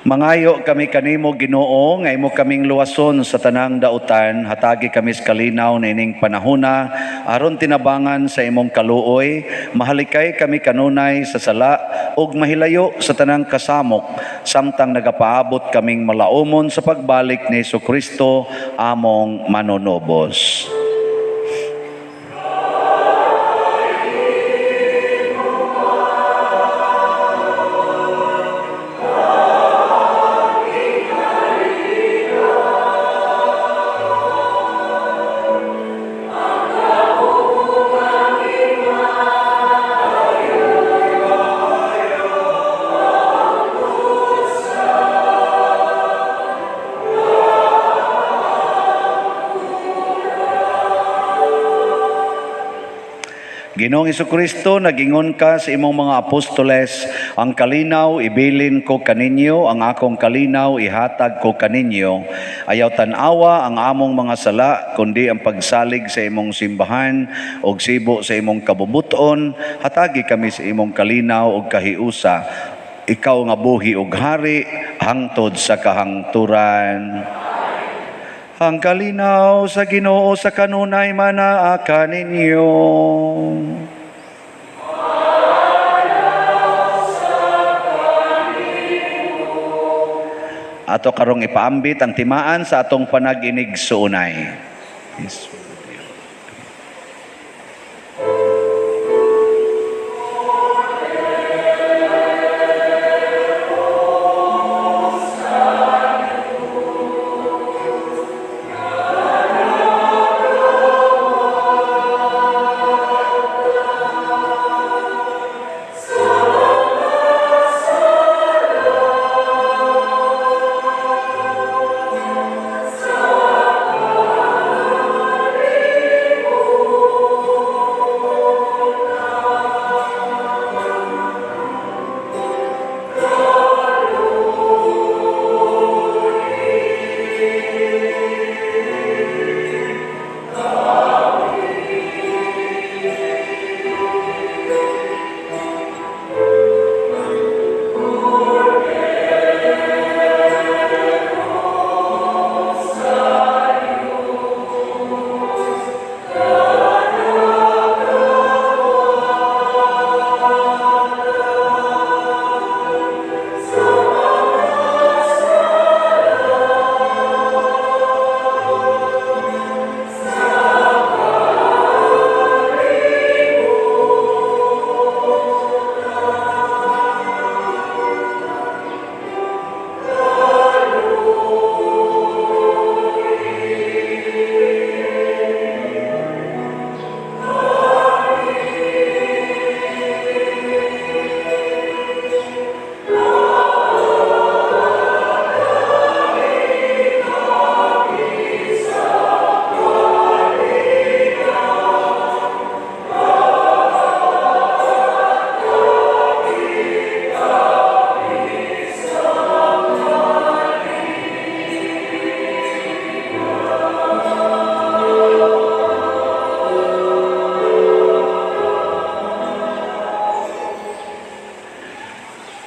Mangayo kami kanimo Ginoo nga imo kaming luwason sa tanang dautan, hatagi kami sa kalinaw nining panahona aron tinabangan sa imong kaluoy, mahalikay kami kanunay sa sala ug mahilayo sa tanang kasamok samtang nagapaabot kaming malaumon sa pagbalik ni Jesucristo among manunobos. Ginoong Jesucristo, nagingon ka sa imong mga apostoles, ang kalinaw ibilin ko kaninyo, ang akong kalinaw ihatag ko kaninyo. Ayaw tanawa ang among mga sala, kundi ang pagsalig sa imong simbahan o sibo sa imong kabubuton, hatagi kami sa imong kalinaw o kahiusa. Ikaw nga buhi ug hari, hangtod sa kahangturan. Ang kalinaw sa Ginoo sa kanunay manaa kaninyo. Ato karong ipaambit ang timaan sa atong panag-inig suunay. Yes.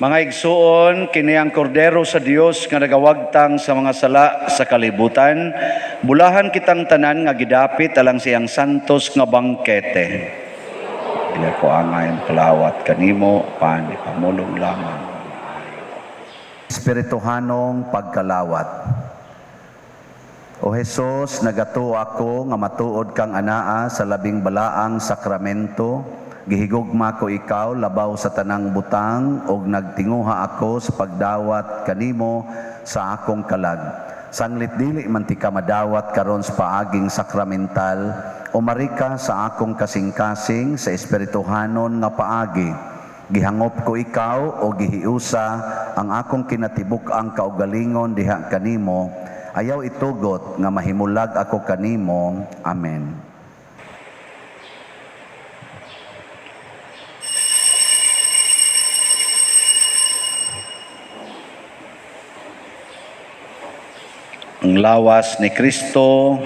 Mga igsuon, kini ang kordero sa Dios nga nagawagtang sa mga sala sa kalibutan. Bulahan kitang tanan nga gidapit alang siyang santos nga bangkete. Dili ko angayon kalawat kanimo pan ipamulong lamang. Espirituhanong pagkalawat. O Jesus, nagato ako nga matuod kang anaa sa labing balaang sakramento. Gihigugma ko ikaw labaw sa tanang butang ug nagtinguha ako sa pagdawat kanimo sa akong kalag. Sanglit dili man ti ka madawat karon sa paaging sakramental, umarika sa akong kasing-kasing sa espirituhanon nga paagi. Gihangop ko ikaw o gihiusa ang akong kinatibuk-ang kaugalingon diha kanimo. Ayaw itugot nga mahimulag ako kanimo. Amen. Ang lawas ni Kristo.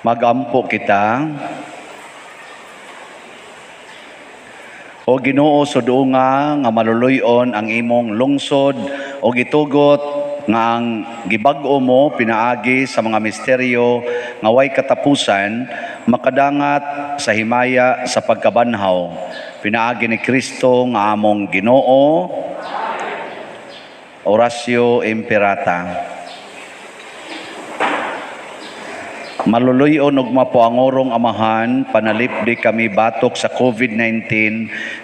Magampo kita. O Ginoo sudunga nga maluluyon ang imong lungsod o gitugot nga ang gibag-o mo pinaagi sa mga misteryo nga way katapusan makadangat sa himaya sa pagkabanhaw. Pinaagi ni Kristo nga among Ginoo. Oratio Imperata. Maluluyon og mapuangorong amahan, panalipdi kami batok sa COVID-19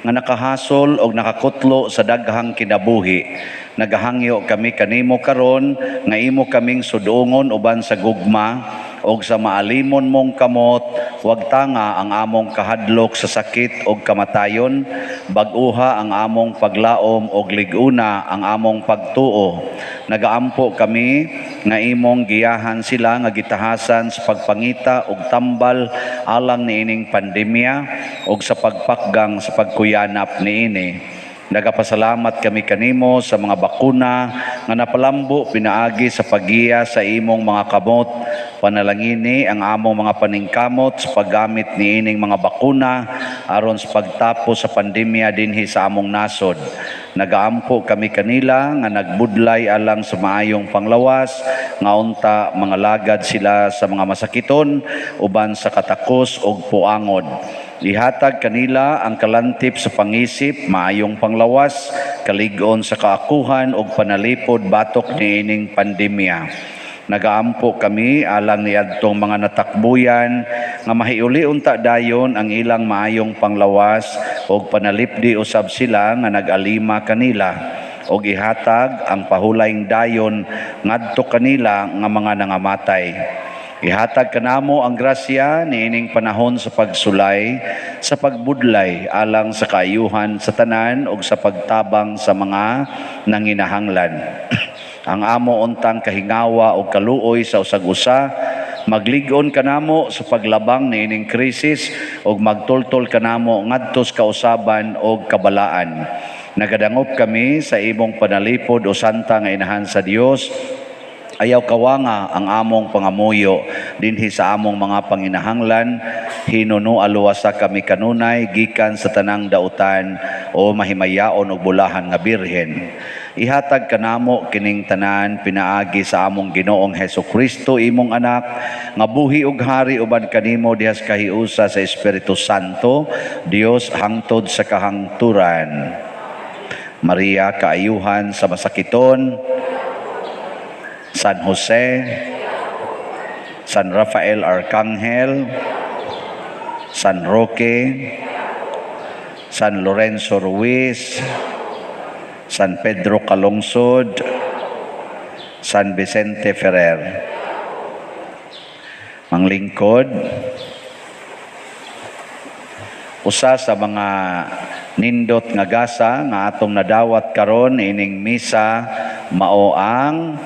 nga nakahasol og nakakutlo sa daghang kinabuhi. Nagahangyo kami kanimo karon nga imo kaming sudungon uban sa gugma og sa maalimon mong kamot, huwag tanga ang among kahadlok sa sakit og kamatayon, bag-uha ang among paglaom og liguna ang among pagtuo. Nagaampo kami nga imong giyahan sila nga gitahasan sa pagpangita og tambal alang niining pandemya og sa pagpakgang sa pagkuyanap niini. Nagapasalamat kami kanimo sa mga bakuna nga napalambo pinaagi sa paggiya sa imong mga kamot. Panalangini ang among mga paningkamot sa paggamit niining mga bakuna aron sa pagtapos sa pandemya dinhi sa among nasod. Nagaampo kami kanila nga nagbudlay alang sa maayong panglawas nga unta mga lagad sila sa mga masakiton uban sa katakos ug puangod. Ihatag kanila ang kalantip sa pangisip, maayong panglawas, kalig-on sa kaakuhan ug panalipod batok niining pandemya. Nagaampo kami alang niadtong mga natakbuyan nga mahiuli unta dayon ang ilang maayong panglawas ug panalipdi usab sila nga nag-alima kanila ug ihatag ang pahulayng dayon ngadto kanila nga mga nangamatay. Ihatag kanamo ang grasya niining panahon sa pagsulay, sa pagbudlay alang sa kaayuhan sa tanan ug sa pagtabang sa mga nanginahanglan. Ang amo untang kahingawa o kaluoy sa usag-usa, maglig-on kanamo sa paglabang niining krisis ug magtultol kanamo ngadto sa kausaban ug kabalaan. Nagadangop kami sa imong panalipod o santa nga inahan sa Dios. Ayaw kawanga ang among pangamuyo dinhi sa among mga panginahanglan, hinuno aluwasa kami kanunay gikan sa tanang dautan o mahimayaon og bulahan nga birhen. Ihatag kanamo kining tanan pinaagi sa among Ginoong Hesukristo imong anak nga buhi ug hari uban kanimo dihas kahiusa sa Espiritu Santo, Dios hangtod sa kahangturan. Maria kaayuhan sa masakiton, San Jose, San Rafael Arcangel, San Roque, San Lorenzo Ruiz, San Pedro Calungsod, San Vicente Ferrer. Manglingkod, usa sa mga nindot nga gasa nga atong nadawat karon ining misa mao ang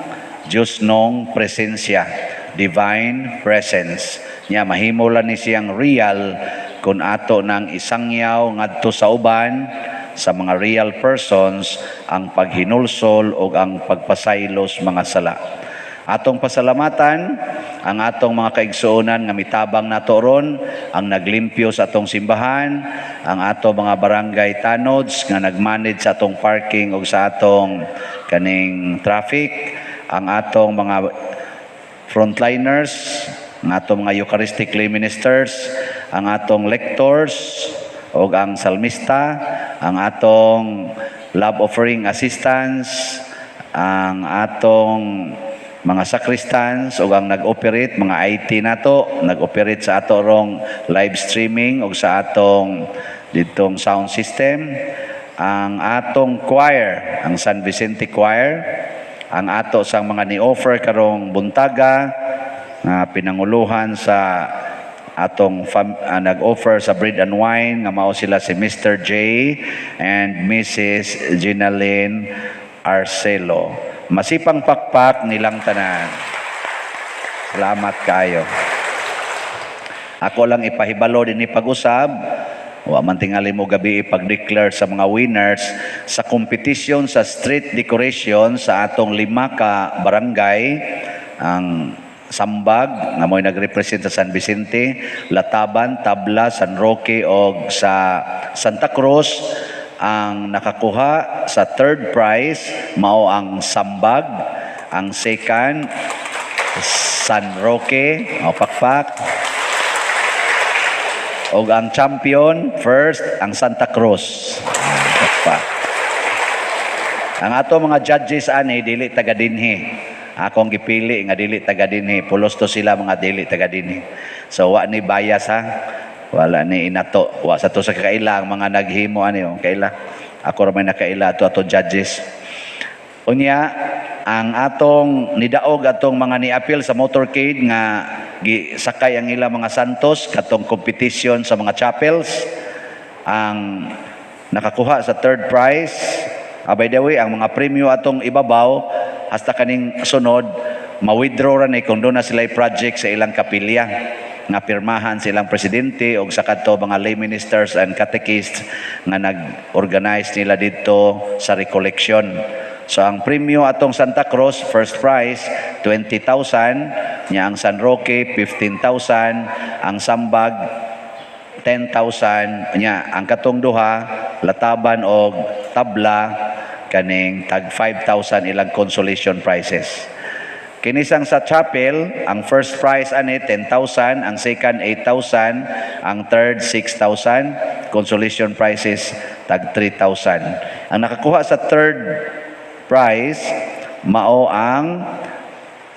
Diyos nung presensya, divine presence. Nya mahimo lang ni siyang real kung ato nang isangyaw ngadto sa uban sa mga real persons ang paghinulsol o ang pagpasaylos mga sala. Atong pasalamatan ang atong mga kaigsuonan nga mitabang nato ron, ang naglimpyo sa atong simbahan, ang atong mga barangay tanods nga nagmanage sa atong parking o sa atong kaning traffic, ang atong mga frontliners, ang atong mga Eucharistically ministers, ang atong lectors, o ang salmista, ang atong love offering assistants, ang atong mga sacristans, o ang nag-operate, mga IT nato, nag-operate sa ato rong live streaming o sa atong ditong sound system, ang atong choir, ang San Vicente Choir, ang ato sang mga ni-offer karong buntaga nga pinanguluhan sa atong nag-offer sa bread and wine nga mao sila si Mr. J and Mrs. Ginalyn Arcelo. Masipang pakpak nilang tanan. Salamat kayo. Ako lang ipahibalo din ipag-usab. Wa man tingali mo gabi ipag-declare sa mga winners sa competition sa street decoration sa atong 5 ka barangay. Ang sambag nga mo'y nagrepresent sa San Vicente, lataban, tabla, San Roque o sa Santa Cruz. Ang nakakuha sa third prize mao ang sambag, ang second San Roque o pakpak, o ang champion first ang Santa Cruz pakpak. Ang ato mga judges ani dili taga dinhi. Akong gipili nga dili taga dinhi, pulos to sila mga dili taga dinhi. So wa ni bias ha. Wala ni inato. Wa sa to sa kaila ang mga naghimo ani kaila. Ako ra may nakaila ato judges. Unya ang atong nidaog atong mga ni-appeal sa motorcade nga gisakay ang ilang mga santos katong competition sa mga chapels. Ang nakakuha sa third prize, by the way, ang mga premyo atong ibabaw hasta kaning sunod ma-withdraw ra ni kung doon na sila project sa ilang kapilya nga pirmahan silang presidente o sa kadto mga lay ministers and catechists nga nag-organize nila dito sa recollection. So ang premyo atong Santa Cruz, first prize, 20,000, nya ang San Roque, 15,000, ang Sambag, 10,000, nya ang katong duha, lataban o tabla, kaning tag 5,000 ilang consolation prizes. Kinisang sa chapel, ang first prize ani 10,000, ang second 8,000, ang third 6,000, consolation prizes tag 3,000. Ang nakakuha sa third prize mao ang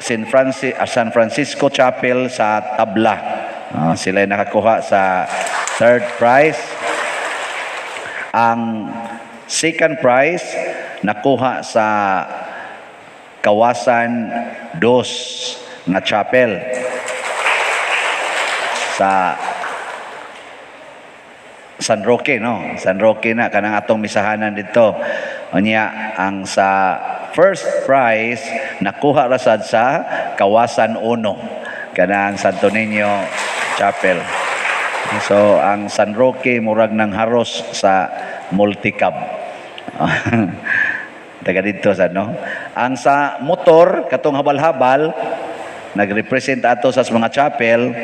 San Francisco Chapel sa Tabla. Sila ay nakakuha sa third prize. Ang second prize nakuha sa Kawasan 2 na chapel sa San Roque, no? San Roque na kanang atong misahanan dito. Unya ang sa first prize nakuha ra sad sa Kawasan 1 kanang Santo Niño Chapel. So ang San Roque murag ng haros sa multicab. Taga dito sa no. Ang sa motor katong habal-habal nagrepresent ato sa mga chapel.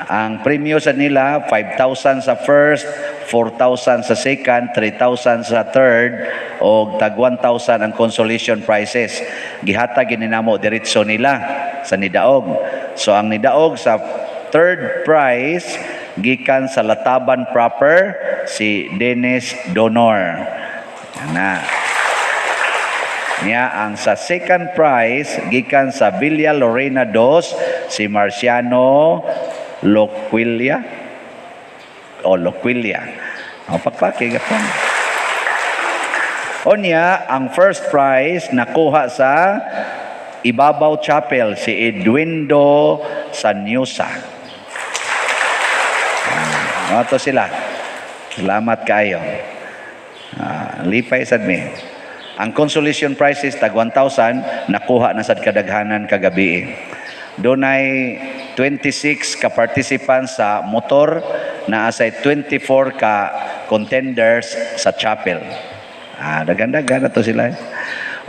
Ang premyo sa nila 5,000 sa first, 4,000 sa second, 3,000 sa third o tag 1,000 ang consolation prizes. Gihatag gininamo diretso nila sa nidaog. So ang nidaog sa third prize gikan sa Lataban proper si Dennis Donor. Na. Niya ang sa second prize gikan sa Villa Lorena 2 si Marciano Loquilia. O pagpaki gapon. Onya ang first prize nakuha sa Ibabaw Chapel si Edwindo Sanyusa. Ato sila. Salamat kayo. Lipay sad mi. Ang consolation prizes tag 1,000 nakuha na sad kadaghanan kagabi. Dunay 26 ka participants sa motor na asay 24 ka contenders sa chapel. Dagan-dagan na to sila.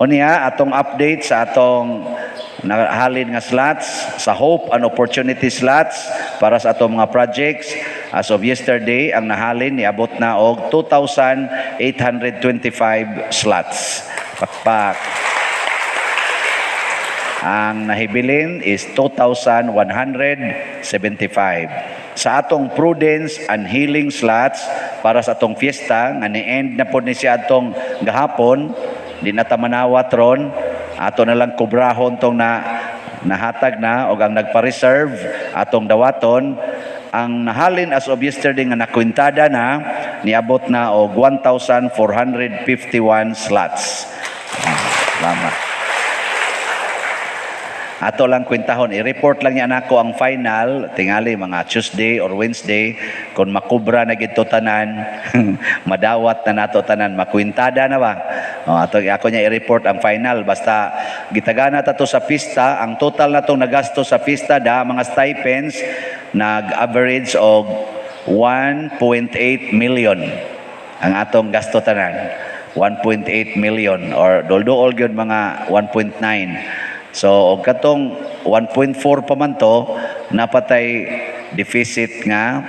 Unya atong update sa atong nahalin nga slots sa Hope and Opportunity slots para sa atong mga projects. As of yesterday, ang nahalin niabot na og 2,825 slots. Pakpak. Ang nahibilin is 2,175. Sa atong Prudence and Healing slots para sa atong fiesta, nga ni-end na po ni siya atong gahapon, di na tamanawat ron, ato na lang kubrahon tong nahatag na o ang nagpa-reserve atong dawaton. Ang nahalin as of yesterday nga nakwintada na, niabot na og 1,451 slots. Salamat. Ato lang kwintahon, i-report lang niya nako ang final, tingali mga Tuesday or Wednesday, kung makubra na gito tanan, madawat na nato tanan, makwintada na ba? Ako niya i-report ang final, basta gitagana tato sa pista, ang total na itong nagasto sa pista, mga stipends, nag-average og 1.8 million ang atong gasto tanan. 1.8 million or doldool gyud mga 1.9. So og katong 1.4 pa man to napatay deficit nga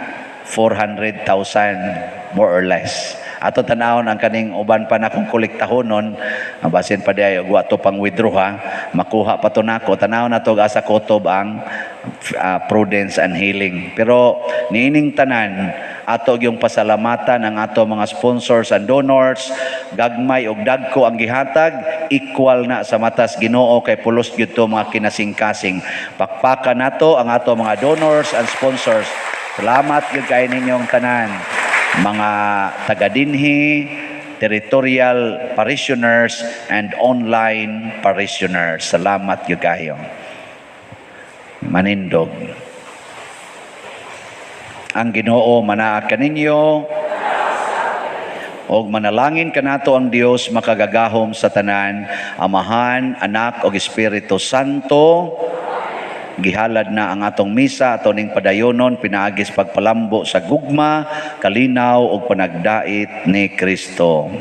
400,000 more or less. Ato tanawon ang kaning uban pa na kong kolektahonon, basin pa diay og ato pang withdraw ha, makuha pa to nako. Tanawon nato asa kutob ang prudence and healing. Pero niining tanan ato yung pasalamatan ang ato mga sponsors and donors, gagmay og dagko ang gihatag, equal na sa matas Ginoo kay pulos gyud to mga kinasing-kasing. Pakpakan nato ang ato mga donors and sponsors. Salamat gyud kay ninyong tanan, mga taga-dinhi, territorial parishioners, and online parishioners. Salamat gyud kayo. Manindog. Ang Ginoo manaak kaninyo, og manalangin kanato ang Dios makagagahom sa tanan, Amahan, Anak ug Espiritu Santo. Gihalad na ang atong misa ato ning padayonon pinaagis pagpalambo sa gugma, kalinaw ug panagdait ni Kristo.